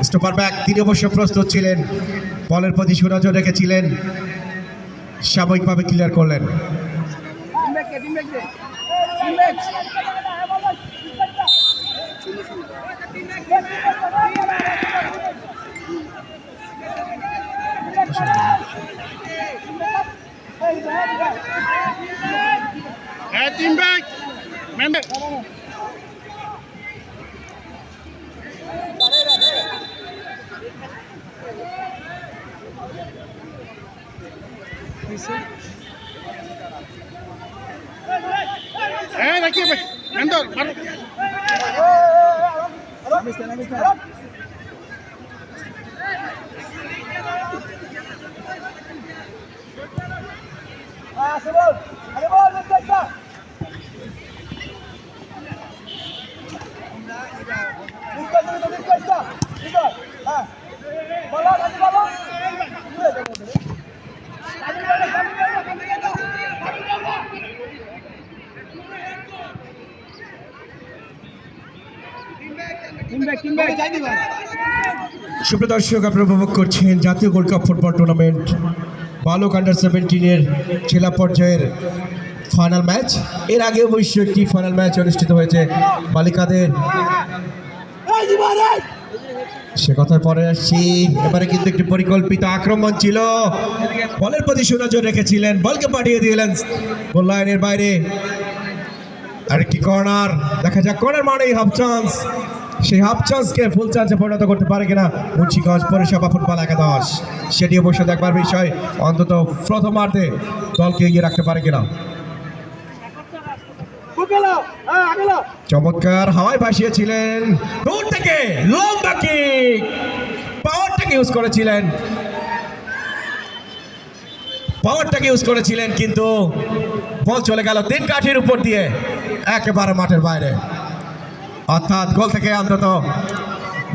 Stopper back তিনি অবশ্য প্রস্তুত ছিলেন, বলের প্রতি সুনজর রেখেছিলেন, সাময়িকভাবে ক্লিয়ার করলেন। Team back. Member. Aquí, Mentor. সুপ্রিয় দর্শক, আপনারা উপভোগ করছেন জাতীয় গোল্ড কাপ ফুটবল টুর্নামেন্ট বালক আন্ডার-17 জেলা পর্যায়ের ফাইনাল ম্যাচ। এর আগে অবশ্য একটি ফাইনাল ম্যাচ অনুষ্ঠিত হয়েছে বালিকাদের, সে কথায় পরে আসছি। এবারে কিন্তু একটি পরিকল্পিত আক্রমণ ছিল, বলের প্রতি সুনজর রেখেছিলেন, বলকে পাঠিয়ে দিলেন গোল লাইনের বাইরে। আরেকটি কর্নার, দেখা যাক কর্নার মানেই হাফ চান্স, সেই হাফ চান্সকে ফুল চান্সে পরিণত করতে পারে কিনা মুন্সিগঞ্জ পৌরসভা ফুটবল একাদশ, সেটি অবশ্য দেখবার বিষয়। অন্তত প্রথমার্ধে দলকে এগিয়ে রাখতে পারে কিনা। চমৎকার হাওয়ায় ভাসিয়েছিলেন, দূর থেকে লম্বা কিক, পাওয়ারটাকে ইউজ করেছিলেন, কিন্তু বল চলে গেল 3 কাঠির উপর দিয়ে একেবারে মাঠের বাইরে। অর্থাৎ গোল থেকে অন্তত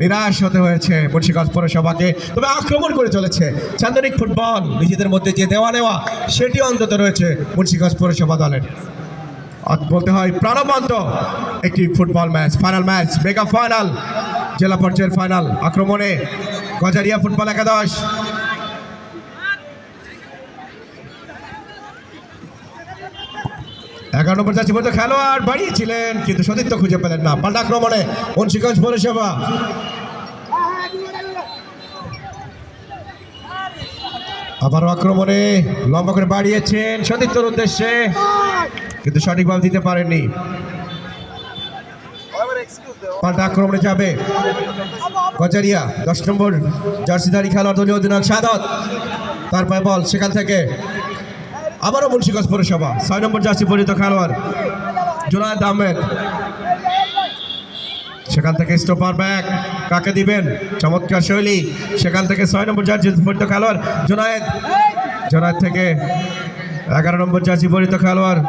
নিরাশ হতে হয়েছে মুন্সিগঞ্জ পৌরসভাকে। তবে আক্রমণ করে চলেছে চান্দনিক ফুটবল, নিজেদের মধ্যে যে দেওয়া নেওয়া সেটি অন্তত রয়েছে মুন্সিগঞ্জ পৌরসভা দলের। বলতে হয় প্রাণবন্ত একটি football match, final match, mega final, জেলা পর্যায়ের ফাইনাল। আক্রমণে গজারিয়া ফুটবল একাদশ, এগারো নম্বর যাচ্ছে বলতে খেলোয়াড় বাড়িয়েছিলেন, কিন্তু সতীর্থ খুঁজে পেলেন না। পাল্টা আক্রমণে মুন্সিগঞ্জ পৌরসভা, আবারও আক্রমণে লম্বা করে বাড়িয়েছেন সতীর্থর উদ্দেশ্যে, কিন্তু সঠিকভাবে দিতে পারেননি। পাল্টা আক্রমণে যাবে গজারিয়া, 10 নম্বর জার্সিধারী খেলোয়াড় দলীয় অধিনায়ক সাদত, তার পায়ে বল, সেখান থেকে আবারও মুন্সিগঞ্জ পৌরসভা, 6 নম্বর জার্সি পরিহিত খেলোয়াড় জুনায়েদ আহমেদ, সেখান থেকে স্টপার ব্যাক, কাকে দিবেন, চমৎকার শৈলী, সেখান থেকে 6 নম্বর জার্সি পরিহিত খেলোয়াড় জুনায়েদ থেকে 11 নম্বর জার্সি পরিহিত খেলোয়াড়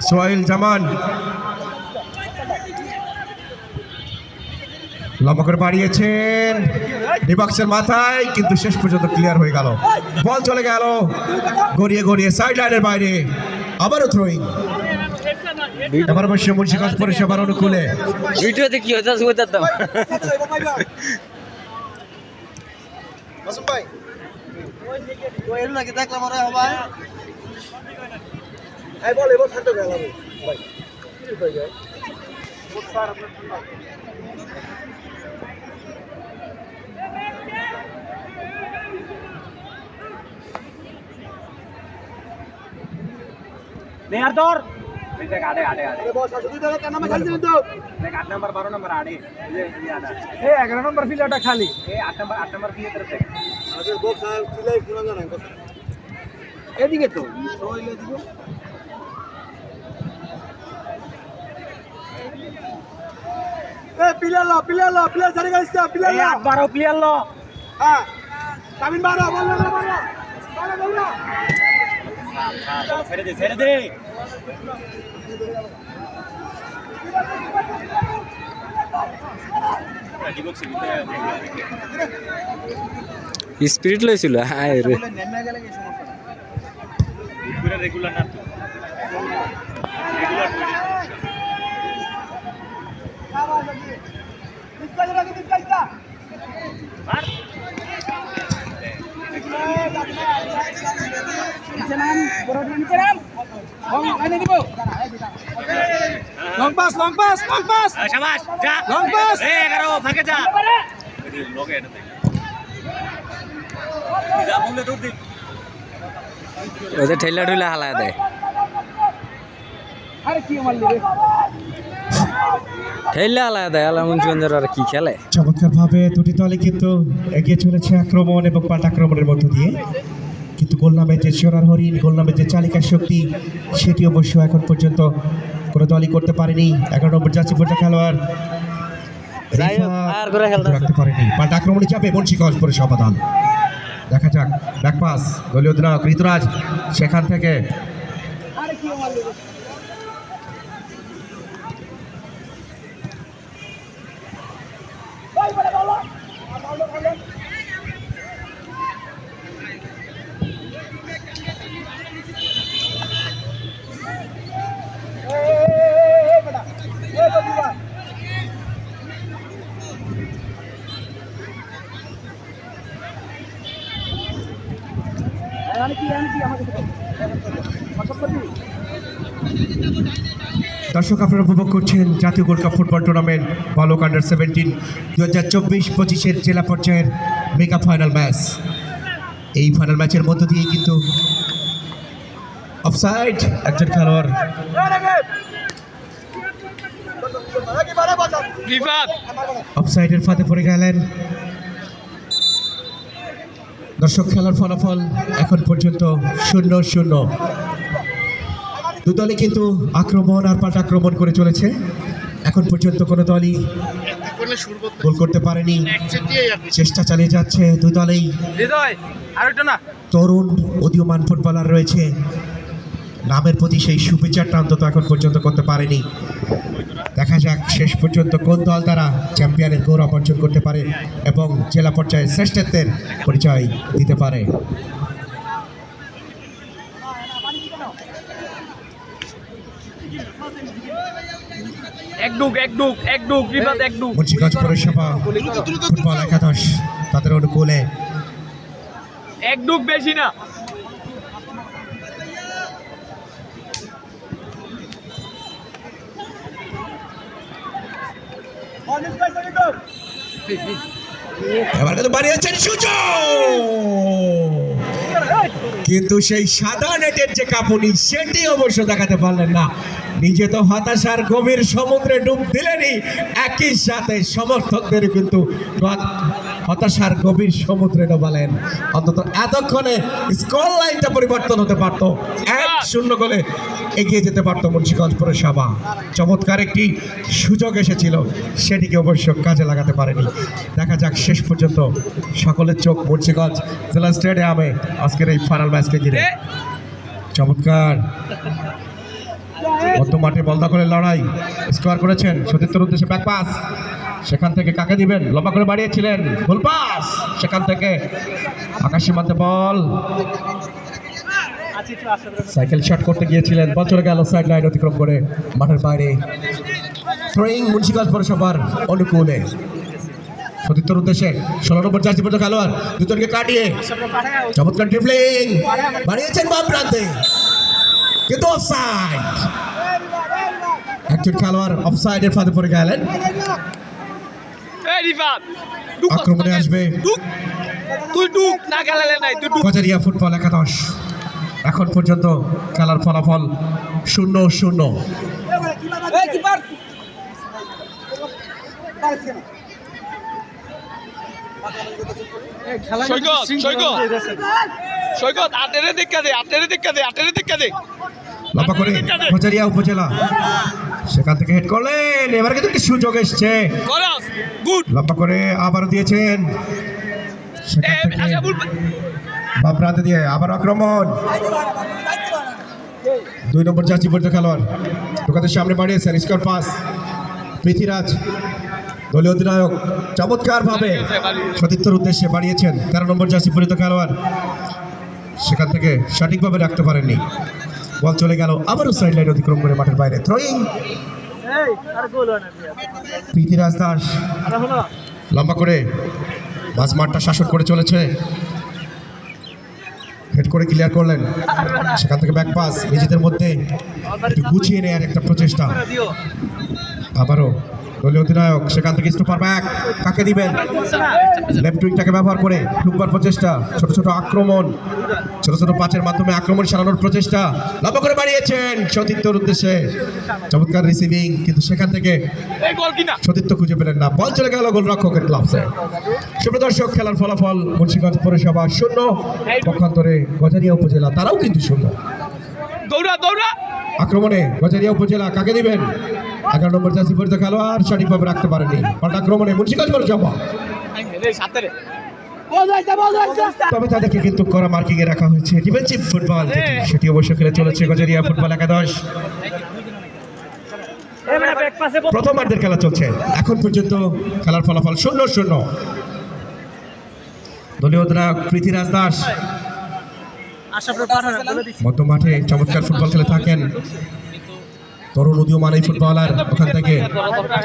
সোহেল জামান, লম্বা করে বাড়িয়েছেন ডিবক্সের মাথায়, কিন্তু শেষ পর্যন্ত ক্লিয়ার হয়ে গেল। বল চলে গেল গড়িয়ে সাইড লাইনের বাইরে, আবারও থ্রোয়িং। এবার অবশ্য মুন্সিগঞ্জ পৌরসভার অনুকূলে। ভিডিওতে কি হচ্ছে বুঝতাম ভাই, ওই এর লাগে দেখলাম আরে ভাই, এই বল এবার থাকতে গেল ভাই, কি হয়ে যায় বহুত সারা यार दौर देख आड़े बॉस আসুদি দাদা কেন নাম খেলছিলেন তো দেখ 8 নাম্বার 12 নাম্বার আড়ে এই আড়া এই 11 নাম্বার ফিল্ডটা খালি এই 8 নাম্বার ফিল্ডের তরফ থেকে আগে বক্স ছিলাই পুরো জানা এদিকে তো ওইলে দিকে প্লেয়ার সারি গাইছে প্লেয়ার এই 8 12 প্লেয়ার লো হ্যাঁ তামিন 12 বল দৌড়া ছেড়ে দে স্পিরিট লইছিল হায় রে রেগুলার না regular long pass long pass long pass শাবাশ যা লং পাস 11 ফাঁকে যা লগে এটা যা বললে দৌড় দে ওদের ঠেলা ঠুলা হালা দেয় আরে কি মারলি রে ঠেলা হালা দেয় আলামগঞ্জের আর কি খেলে চমৎকার ভাবে দুটি দলই কিন্তু এগিয়ে চলেছে আক্রমণ এবং পাল্টা আক্রমণের মধ্য দিয়ে, কিন্তু গোল নামে যে সোনার হরিণ, গোল নামে যে চালিকা শক্তি, সেটি অবশ্য এখন পর্যন্ত কোনো দলই করতে পারেনি। 11 নম্বর জার্সি পড়া খেলোয়াড় রাখতে পারেনি। পাল্টা আক্রমণে যাবে মুন্সিগঞ্জ পৌরসভা দল। দেখা যাক, ব্যাকপাস দলীয় অধিনায়ক ঋতুরাজ, সেখান থেকে আরে কি মারলি রে দর্শক আপনারা উপভোগ করছেন জাতীয় গোল্ড কাপ ফুটবল টুর্নামেন্ট বালক আন্ডার 17 2024-25 জেলা পর্যায়ের মেগা ফাইনাল ম্যাচ। এই ফাইনাল ম্যাচের মধ্য দিয়ে কিন্তু অফসাইড, একজন খেলোয়াড় অফসাইডের ফাঁদে পড়ে গেলেন। দর্শক, খেলার ফলাফল এখন পর্যন্ত 0-0। দু দলই কিন্তু আক্রমণ আর পাল্টা আক্রমণ করে চলেছে। এখন পর্যন্ত কোনো দলই গোল করতে পারেনি, চেষ্টা চালিয়ে যাচ্ছে দুই দলেই। আরেকটা না তরুণ উদীয়মান ফুটবলার রয়েছে, নামের প্রতি সেই শুভেচ্ছাটা অন্তত এখন পর্যন্ত করতে পারেনি। দেখা যাক শেষ পর্যন্ত কোন দল দ্বারা চ্যাম্পিয়নের গৌরব অর্জন করতে পারে এবং জেলা পর্যায়ে শ্রেষ্ঠত্বের পরিচয় দিতে পারে। মুন্সিগঞ্জ পৌরসভা ফুটবল একাদশ তাদের অনুকূলে বেশি না এবার কিন্তু বাড়িয়েছেন সুযোগ, কিন্তু সেই সাদা নেটের যে কাঁপুনি সেটি অবশ্য দেখাতে পারলেন না। নিজে তো হতাশার গভীর সমুদ্রে ডুব দিলেনই, একই সাথে সমর্থকদের কিন্তু হতাশার গভীর সমুদ্রে ডোবালেন। অন্তত এতক্ষণে স্কোর লাইনটা পরিবর্তন হতে পারত, 1-0 গোলে এগিয়ে যেতে পারত মুন্সিগঞ্জ পৌরসভা। চমৎকার একটি সুযোগ এসেছিল, সেটিকে অবশ্য কাজে লাগাতে পারেনি। দেখা যাক শেষ পর্যন্ত সকলের চোখ মুন্সিগঞ্জ জেলা স্টেডিয়ামে আজকের এই ফাইনাল ম্যাচকে ঘিরে। চমৎকার মধ্য মাঠে বল দখলের লড়াই, স্কোয়ার করেছেন সতীর্থের উদ্দেশ্যে ব্যাক পাস, সেখান থেকে কাকে দিবেন, লম্বা করে বাড়িয়েছিলেন, গোল পাস, সেখান থেকে আকাশ সীমান্তে বল, সাইকেল শট করতে গিয়েছিলেন, বল চলে গেল সাইড লাইন অতিক্রম করে মাঠের বাইরে। থ্রোয়িং মুন্সিগঞ্জ পৌরসভার অনুকূলে, সতীর্থের উদ্দেশ্যে 16 নম্বর জার্সি পর্যন্ত খেলোয়াড় দুজনকে কাটিয়ে চমৎকার ড্রিবলিং বাড়িয়েছেন বাম প্রান্তে, কিন্তু অফসাইড। একজন খেলোয়াড় অফসাইডের ফাঁদে পড়ে গেলেন। আক্রমণে আসবে কচারিয়া ফুটবল একাদশ। এখন পর্যন্ত খেলার ফলাফল 0-0। লম্বা করে কচারিয়া উপজেলা, সেখান থেকে হেড করলেন, এবার কিন্তু একটি সুযোগ এসছে, লম্বা করে আবারও দিয়েছেন, সেখান থেকে বাম প্রান্তে দিয়ে আবার আক্রমণ। 2 নম্বর জার্সি পর্যন্ত খেলোয়াড় ঢোকাতে সামনে বাড়িয়েছেন, স্কোর পাস পৃথ্বীরাজ, দলীয় অধিনায়ক চমৎকার ভাবে সতীর্থের উদ্দেশ্যে বাড়িয়েছেন। 13 নম্বর জার্সি পরিহিত খেলোয়াড় সেখান থেকে সঠিকভাবে রাখতে পারেননি, বল চলে গেল আবারও সাইড লাইন অতিক্রম করে মাঠের বাইরে। থ্রোয়িং পৃথ্বীরাজ দাস, লম্বা করে মাঝ মাঠটা শাসন করে চলেছে, হেড করে ক্লিয়ার করলেন, সেখান থেকে ব্যাক পাস নিজেদের মধ্যে একটু গুছিয়ে নেওয়ার একটা প্রচেষ্টা। আবারও দলীয় অধিনায়ক সেখান থেকে স্টপার ব্যাক কাকে দিবেন, লেফট উইংটাকে ব্যবহার করে ঢুকবার প্রচেষ্টা, ছোট ছোট আক্রমণ, ছোট ছোট পাঁচের মাধ্যমে আক্রমণ সারানোর প্রচেষ্টা, লম্বা করে বাড়িয়েছেন সতীর্থর উদ্দেশ্যে, চমৎকার রিসিভিং, কিন্তু সেখান থেকে সতীর্থ খুঁজে পেলেন না, বল চলে গেল গোলরক্ষকের গ্লাভসে। সুপ্রদর্শক, খেলার ফলাফল মুন্সিগঞ্জ পৌরসভা 0, পক্ষান্তরে গজারিয়া উপজেলা তারাও কিন্তু 0। আক্রমণে গজারিয়া উপজেলা কাকে দিবেন, 11 নম্বর জার্সি পরিহিত খেলোয়াড় সঠিকভাবে রাখতে পারেনি, পাল্টা আক্রমণে মুন্সিগঞ্জ পৌরসভা, তবে তাদেরকে কিন্তু করা মার্কিং এ রাখা হয়েছে ডিফেন্সিভ ফুটবল, সেটি অবশ্য খেলে চলেছে গজারিয়া ফুটবল একাদশ। প্রথমার্ধের খেলা চলছে, এখন পর্যন্ত খেলার ফলাফল 0-0। দলীয় অধিনায়ক পৃথ্বীরাজ দাস মধ্য মাঠে চমৎকার ফুটবল খেলে থাকেন, তরুণ উদীয়মান এই ফুটবলার, ওখান থেকে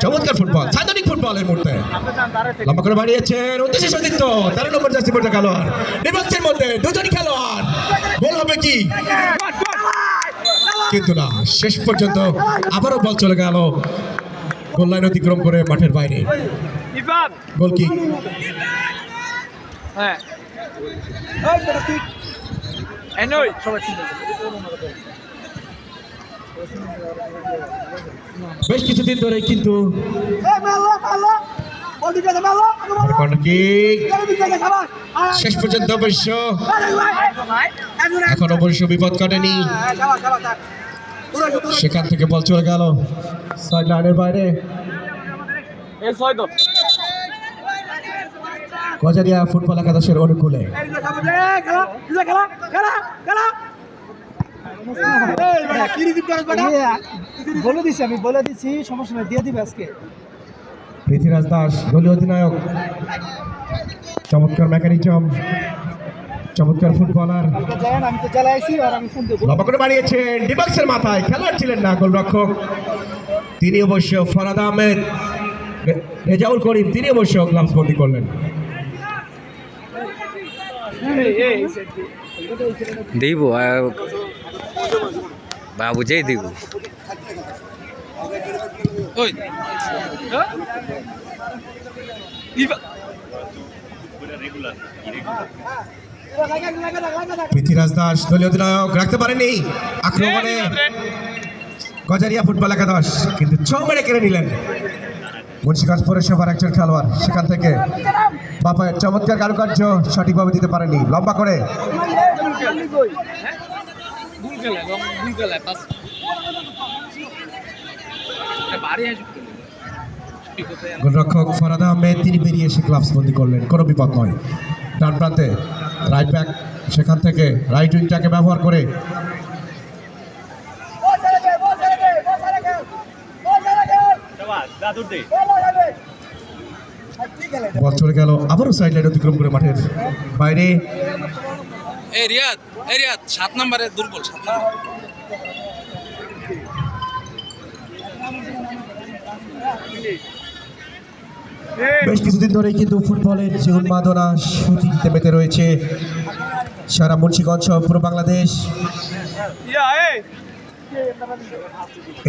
চমৎকার ফুটবল, সাইদনিক ফুটবল এই মুহূর্তে লম্বা করে বাড়িয়েছেন উদ্দেশ্যে সতীর্থ, 13 নম্বর জার্সি পরিহিত খেলোয়াড়, বিপক্ষের মধ্যে দুজনই খেলোয়াড়, গোল হবে কি, কিন্তু না, শেষ পর্যন্ত আবারও বল চলে গেল গোল লাইন অতিক্রম করে মাঠের বাইরে, গোল কিক। বেশ কিছুদিন ধরে কিন্তু কর্নার কিক শেষ পর্যন্ত অবশ্য এখন অবশ্য বিপদ কাটেনি, সেখান থেকে বল চলে গেল সাইড লাইনের বাইরে। গজারিয়া ফুটবল একাদশের অনুকূলে বলে দিচ্ছি সমস্যা নেই, দিয়ে দিবে আজকে। পৃথ্বীরাজ দাস দলীয় অধিনায়ক, চমৎকার মেকানিজম, চমৎকার ফুটবলার, আমি তো চালাইছি আর আমি শুনতে লম্বা করে বাড়িয়েছেন ডিবক্সের মাথায়, খেলোয়াড় ছিলেন না গোলরক্ষক, তিনি অবশ্য ফরাদ আহমেদ, রেজাউল করিম, তিনি অবশ্য গ্লাভস বন্দি করলেন। দিব বাবু যেই দিব পৃথ্বীরাজ দাস দলীয় অধিনায়ক রাখতে পারেনি, আক্রমণে গজারিয়া ফুটবল একাদশ কিন্তু ছ মেরে কেড়ে নিলেন মুন্সিগঞ্জ পৌরসভার একজন খেলোয়াড়, সেখান থেকে বাপায়ের চমৎকার কারুকার্য সঠিকভাবে দিতে পারেনি, লম্বা করে গোলরক্ষক ফরাদ আহমেদ, তিনি বেরিয়ে এসে গ্লাভস বন্দি করলেন, কোনো বিপদ নয়। ডান প্রান্তে রাইট ব্যাক, সেখান থেকে রাইট উইংটাকে ব্যবহার করে বল চলে গেল আবারও সাইড লাইন অতিক্রম করে মাঠের বাইরে। এই রিয়াদ 7 নম্বরে দুর্বল, 7 নম্বর। বেশ কিছুদিন ধরেই কিন্তু ফুটবলের যে উন্মাদনা সুতিতে মেতে রয়েছে সারা মুন্সিগঞ্জ সহ পুরো বাংলাদেশ।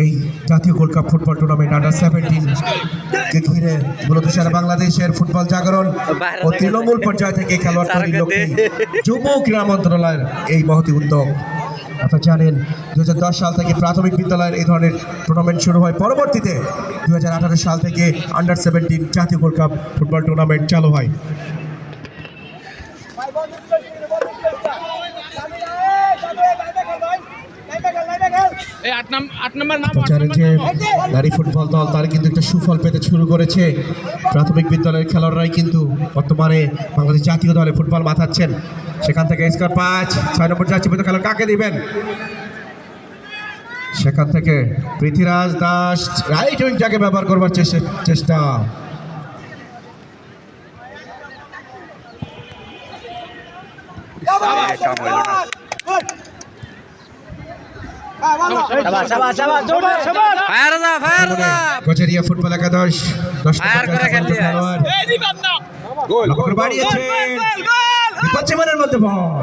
এই জাতীয় গোল্ড কাপ ফুটবল টুর্নামেন্ট আন্ডার-17 কে ঘিরে মূলত সারা বাংলাদেশের ফুটবল জাগরণ ও তৃণমূল পর্যায় থেকে খেলোয়াড় তৈরির লক্ষ্যে যুব ক্রীড়া মন্ত্রণালয়ের এই মহতি উদ্যোগ। আপনারা জানেন 2010 সাল থেকে প্রাথমিক বিদ্যালয়ের এই ধরনের টুর্নামেন্ট শুরু হয়, পরবর্তীতে 2018 সাল থেকে আন্ডার-17 জাতীয় গোল্ড কাপ ফুটবল টুর্নামেন্ট চালু হয়। জানেন যে নারী ফুটবল দল তারা কিন্তু একটা সুফল পেতে শুরু করেছে, প্রাথমিক বিদ্যালয়ের খেলোয়াড়রাই কিন্তু বর্তমানে বাংলাদেশ জাতীয় দলে ফুটবল মাথাচ্ছেন। সেখান থেকে স্কোর 5, 6 নম্বর জার্সি পরিহিত খেলোয়াড় কাকে দিবেন, সেখান থেকে পৃথ্বীরাজ দাস রাইট উইংটাকে ব্যবহার করবার চেষ্টা। গজারিয়া ফুটবল একাদশ 10 নম্বর খেলোয়াড় বাড়িয়েছেন বিপজ্জনকের মধ্যে বল,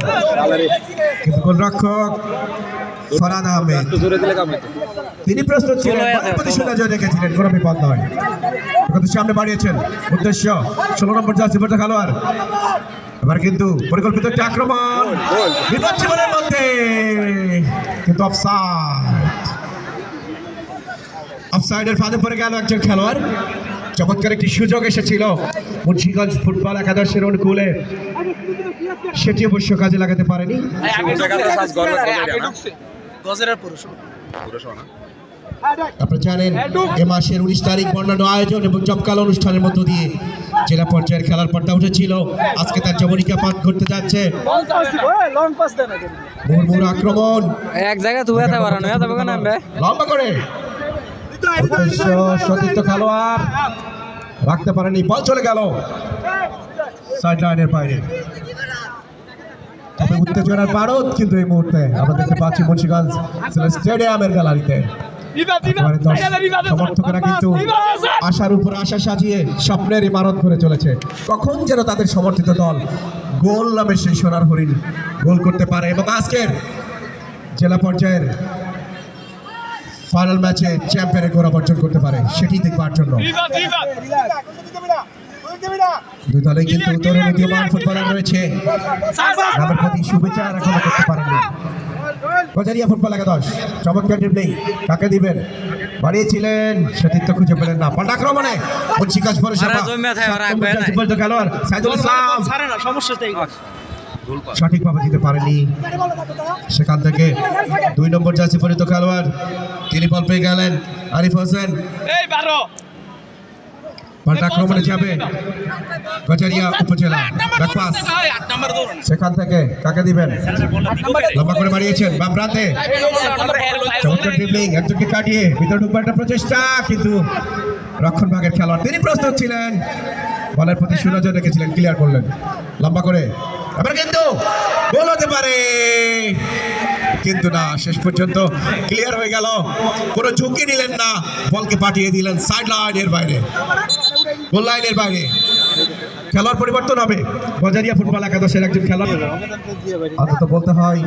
কিন্তু গোলরক্ষক ফরহাদ আহমেদ তিনি প্রস্তুত ছিলেন, বলের প্রতি সুনজর রেখেছিলেন, কোনো বিপদ নয়। কিন্তু সামনে বাড়িয়েছেন, উদ্দেশ্য 16 নম্বর জার্সি পরে খেলোয়াড়। এবার কিন্তু পরিকল্পিত একটি আক্রমণ বিপজ্জনকের মধ্যে, কিন্তু অফসাইডের ফাঁদে পড়ে গেল একজন খেলোয়াড়। চমৎকার একটি সুযোগ এসেছিল মুন্সিগঞ্জ ফুটবল একাদশের অনুকূলে, সেটি অবশ্য কাজে লাগাতে পারেনি। আপনারা জানেন এ মাসের 19 তারিখ বর্ণাঢ্য আয়োজন এবং জমকালো অনুষ্ঠানের মধ্য দিয়ে জেলা পর্যায়ের খেলার পর্দা উঠেছিল। আজকে তার যবনিকা পাত ঘটতে যাচ্ছে। মুহুর্মুহু আক্রমণ, এক জায়গায় তুই এত বাড়ানো এত বেগুন আনবে লম্বা করে উদ্দেশ্য সতীর্থ খেলোয়াড় রাখতে পারেনি, বল চলে গেল সাইড লাইনের বাইরে। তবে উত্তেজনার পারদ কিন্তু এই মুহূর্তে আমরা দেখতে পাচ্ছি মুন্সিগঞ্জ স্টেডিয়ামের গ্যালারিতে। একেবারে সমর্থকেরা কিন্তু আশার উপর আশা সাজিয়ে স্বপ্নের ইমারত করে চলেছে। কখন যেন তাদের সমর্থিত দল গোল নামের সেই সোনার হরিণ গোল করতে পারে এবং আজকের জেলা পর্যায়ের ফাইনাল ম্যাচে চ্যাম্পিয়নের গৌরব অর্জন করতে পারে, সেটি দেখবার জন্য দুই দলে কিন্তু তরুণ উদীয়মান ফুটবলার রয়েছে। গ্রামের প্রতি শুভেচ্ছা এখনো করতে পারেননি গজারিয়া ফুটবল একাদশ। চমৎকার ড্রিবলিং, কাকে দিবেন, বাড়িয়েছিলেন, সতীর্থ খুঁজে পেলেন না। পাল্টা আক্রমণে মুন্সিগঞ্জ পৌরসভা খেলোয়াড় সাইদুল ইসলাম সঠিকভাবে দিতে পারেনি। সেখান থেকে 2 নম্বর জার্সি পরিহিত খেলোয়াড় তিনি বল পেয়ে গেলেন, আরিফ হোসেন। পাল্টা আক্রমণে যাবে গজারিয়া উপজেলা, ব্যাকপাস সেখান থেকে কাকে দিবেন, লম্বা করে বাড়িয়েছেন বাম প্রান্তে, চমৎকার ড্রিবলিং, একজনকে কাটিয়ে ভিতরে ঢুকবার একটা প্রচেষ্টা, কিন্তু রক্ষণ ভাগের খেলোয়াড় তিনি প্রস্তুত ছিলেন, বলের প্রতি সুনজর রেখেছিলেন, ক্লিয়ার করলেন লম্বা করে। এবার কিন্তু গোল হতে পারে, কিন্তু না, শেষ পর্যন্ত ক্লিয়ার হয়ে গেল, কোনো ঝুঁকি নিলেন না, বলকে পাঠিয়ে দিলেন সাইড লাইনের বাইরে, গোল লাইনের বাইরে। খেলার পরিবর্তন হবে গজারিয়া ফুটবল একাদশের একজন খেলোয়াড়, অন্তত বলতে হয়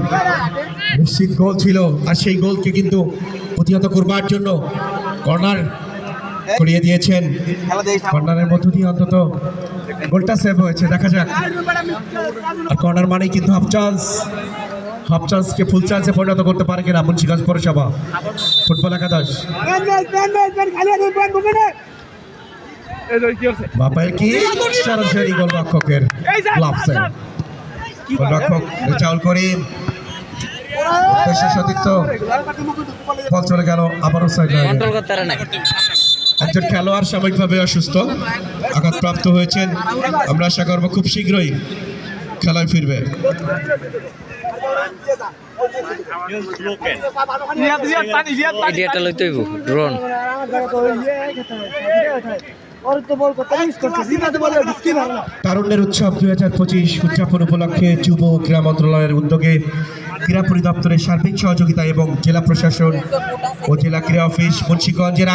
নিশ্চিত গোল ছিল, আর সেই গোলকে কিন্তু প্রতিহত করবার জন্য কর্নার করিয়ে দিয়েছেন। কর্নারের মধ্য দিয়ে অন্তত গোলটা সেভ হয়েছে, দেখা যাক। আর কর্নার মানেই কিন্তু হাফ চান্সকে ফুল চান্সে পরিণত করতে পারে কিনা মুন্সিগঞ্জ পৌরসভা ফুটবল একাদশ। বাপায়ের কি সরাসরি গোলরক্ষকের গ্লাভসে, গোলরক্ষক রেজাউল করিম সতীর্থ, বল চলে গেল আবারও সাইড লাইনে। একজন খেলোয়াড় সাময়িকভাবে অসুস্থ, আঘাতপ্রাপ্ত হয়েছেন, আমরা আশা করবো খুব শীঘ্রই খেলায় ফিরবে। ড্রোন তারুণ্যের উৎসব 2025 উদযাপন উপলক্ষে যুব ক্রীড়া মন্ত্রণালয়ের উদ্যোগে ক্রীড়া পরিদপ্তরের সার্বিক সহযোগিতা এবং জেলা প্রশাসন ও জেলা ক্রীড়া অফিস মুন্সিগঞ্জের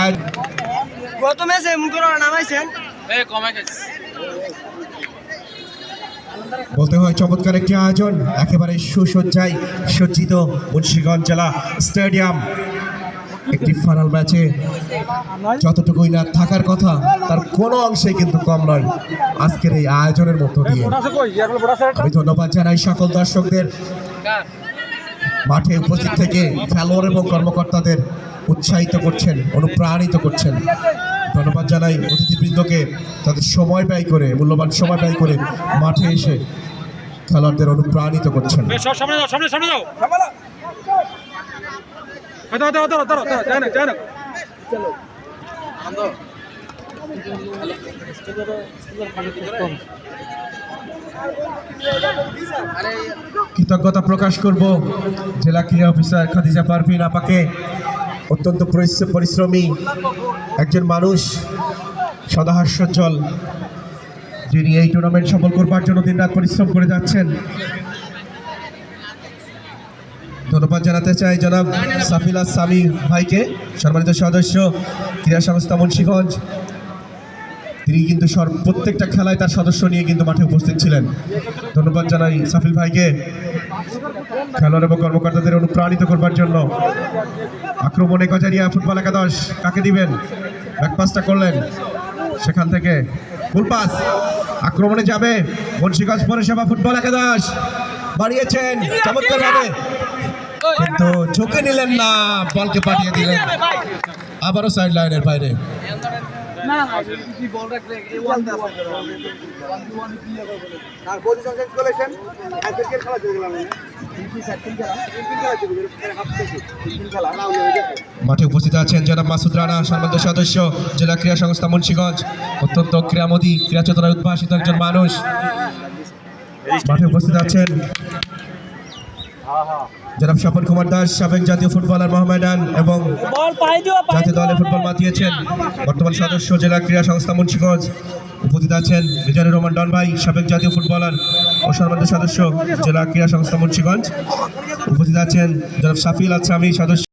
বলতে হয় চমৎকার একটি আয়োজন, একেবারে সুসজ্জায় সজ্জিত মুন্সিগঞ্জ জেলা স্টেডিয়াম। একটি ফাইনাল ম্যাচে যতটুকুই না থাকার কথা তার কোনো অংশে কিন্তু কম নয় আজকের এই আয়োজনের মধ্য দিয়ে। আমি ধন্যবাদ জানাই সকল দর্শকদের, মাঠে উপস্থিত থেকে খেলোয়াড় এবং কর্মকর্তাদের উৎসাহিত করছেন, অনুপ্রাণিত করছেন। ধন্যবাদ জানাই অতিথিবৃন্দকে, তাদের সময় ব্যয় করে, মূল্যবান সময় ব্যয় করে মাঠে এসে খেলোয়াড়দের অনুপ্রাণিত করছেন। কৃতজ্ঞতা প্রকাশ করব জেলা ক্রীড়া অফিসার খাদিজা পারভিন আপাকে। অত্যন্ত পরিশ্রমী একজন মানুষ, সদা হাস্যোজ্জ্বল, যিনি এই টুর্নামেন্ট সফল করবার জন্য দিনরাত পরিশ্রম করে যাচ্ছেন। ধন্যবাদ জানাতে চাই জনাব সাফিলা সামি ভাইকে, সম্মানিত সদস্য ক্রীড়া সংস্থা মুন্সিগঞ্জ। তিনি কিন্তু প্রত্যেকটা খেলায় তার সদস্য নিয়ে কিন্তু মাঠে উপস্থিত ছিলেন। ধন্যবাদ জানাই সাফিল ভাইকে খেলোয়াড় এবং কর্মকর্তাদের অনুপ্রাণিত করবার জন্য। আক্রমণে গজারিয়া ফুটবল একাদশ কাকে দিবেন? ব্যাকপাসটা করলেন, সেখান থেকে ফুল পাস, আক্রমণে যাবে মুন্সিগঞ্জ পৌরসভা ফুটবল একাদশ, বাড়িয়েছেন চমৎকার ভাবে, কিন্তু ঝুঁকে নিলেন না, বলকে পাঠিয়ে দিলেন আবারও সাইড লাইনের বাইরে। মাঠে উপস্থিত আছেন জনাব মাসুদ রানা, সম্মানিত সদস্য জেলা ক্রীড়া সংস্থা মুন্সিগঞ্জ, অত্যন্ত ক্রীড়ামোদী, ক্রীড়া চেতনায় উদ্ভাসিত একজন মানুষ। মাঠে উপস্থিত আছেন জনাব স্বপন কুমার দাস, সাবেক জাতীয় ফুটবলার মোহামেডান এবং জাতীয় দলে ফুটবল মাতিয়েছেন, বর্তমান সদস্য জেলা ক্রীড়া সংস্থা মুন্সিগঞ্জ। উপস্থিত আছেন মিজানুর রহমান ডন ভাই, সাবেক জাতীয় ফুটবলার ও সম্মানিত সদস্য জেলা ক্রীড়া সংস্থা মুন্সিগঞ্জ। উপস্থিত আছেন জনাব সাফিল আচ্ছামি, সদস্য